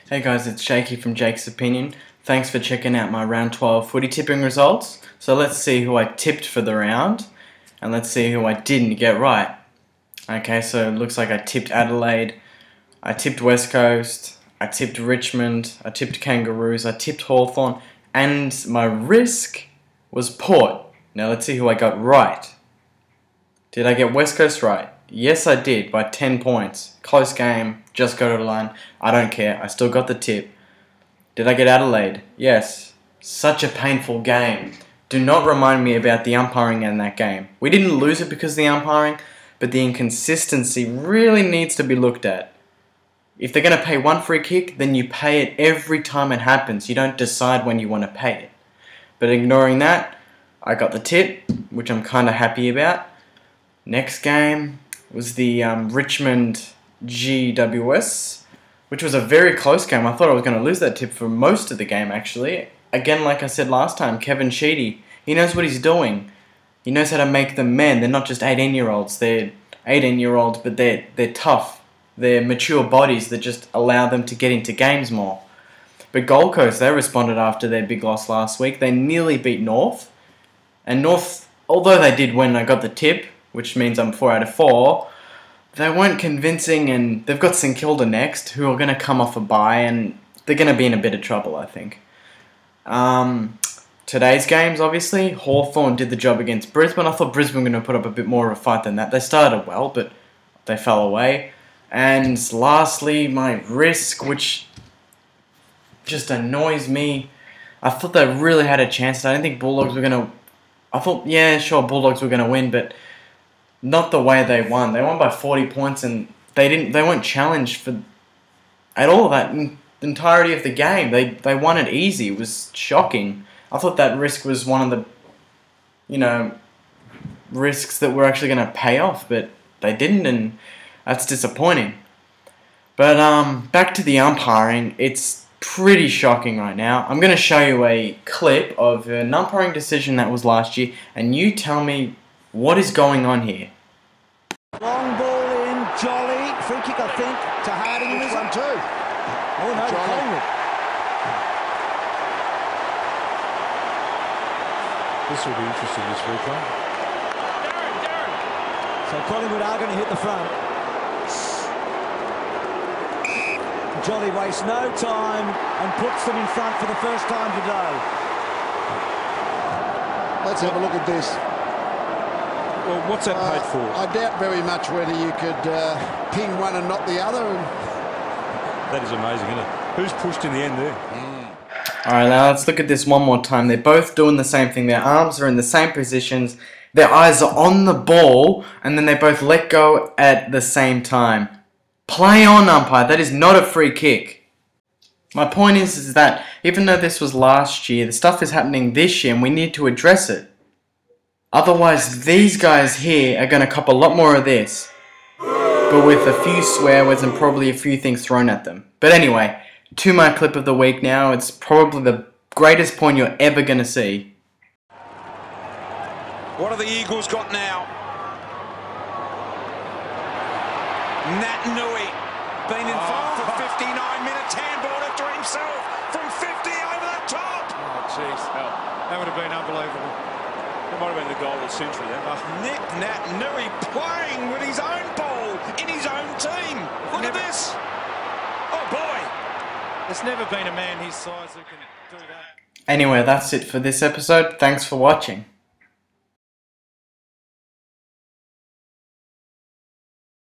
Hey guys, it's Jakey from Jake's Opinion. Thanks for checking out my round 12 footy tipping results. So let's see who I tipped for the round, and let's see who I didn't get right. Okay, so it looks like I tipped Adelaide, I tipped West Coast, I tipped Richmond, I tipped Kangaroos, I tipped Hawthorn, and my risk was Port. Now let's see who I got right. Did I get West Coast right? Yes, I did, by 10 points. Close game, just got to the line. I don't care, I still got the tip. Did I get Adelaide? Yes. Such a painful game. Do not remind me about the umpiring in that game. We didn't lose it because of the umpiring, but the inconsistency really needs to be looked at. If they're going to pay one free kick, then you pay it every time it happens. You don't decide when you want to pay it. But ignoring that, I got the tip, which I'm kind of happy about. Next game was the Richmond GWS, which was a very close game. I thought I was going to lose that tip for most of the game, actually. Again, like I said last time, Kevin Sheedy, he knows what he's doing. He knows how to make them men. They're not just 18-year-olds. They're 18-year-olds, but they're tough. They're mature bodies that just allow them to get into games more. But Gold Coast, they responded after their big loss last week. They nearly beat North. And North, although they did win, I got the tip, which means I'm 4 out of 4. They weren't convincing, and they've got St Kilda next, who are going to come off a bye, and they're going to be in a bit of trouble, I think. Today's games, obviously, Hawthorn did the job against Brisbane. I thought Brisbane were going to put up a bit more of a fight than that. They started well, but they fell away. And lastly, my risk, which just annoys me. I thought they really had a chance. I didn't think Bulldogs were going to... I thought, yeah, sure, Bulldogs were going to win, but not the way they won. They won by 40 points, and they weren't challenged for at all that entirety of the game. They won it easy. It was shocking. I thought that risk was one of the, risks that were actually going to pay off, but they didn't, and that's disappointing. But back to the umpiring. It's pretty shocking right now. I'm going to show you a clip of an umpiring decision that was last year, and you tell me what is going on here. Long ball in, Jolly. Free kick, I think, to Harding. This one too. Oh no, Collingwood. This will be interesting this weekend. So Collingwood are going to hit the front. Jolly wastes no time and puts them in front for the first time today. Let's have a look at this. Well, what's that paid for? I doubt very much whether you could ping one and not the other. That is amazing, isn't it? Who's pushed in the end there? Alright, now let's look at this one more time. They're both doing the same thing. Their arms are in the same positions. Their eyes are on the ball, and then they both let go at the same time. Play on, umpire. That is not a free kick. My point is that even though this was last year, the stuff is happening this year, and we need to address it. Otherwise, these guys here are going to cop a lot more of this, but with a few swear words and probably a few things thrown at them. But anyway, to my clip of the week now. It's probably the greatest point you're ever going to see. What have the Eagles got now? Nat Nui been in fight for 59 minutes, handball it to himself from 50 over the top. Oh, jeez, that would have been unbelievable. That might have been the goal of the century then. Nick Nat Nui playing with his own ball in his own team. Look at this. Oh boy. There's never been a man his size who can do that. Anyway, that's it for this episode. Thanks for watching.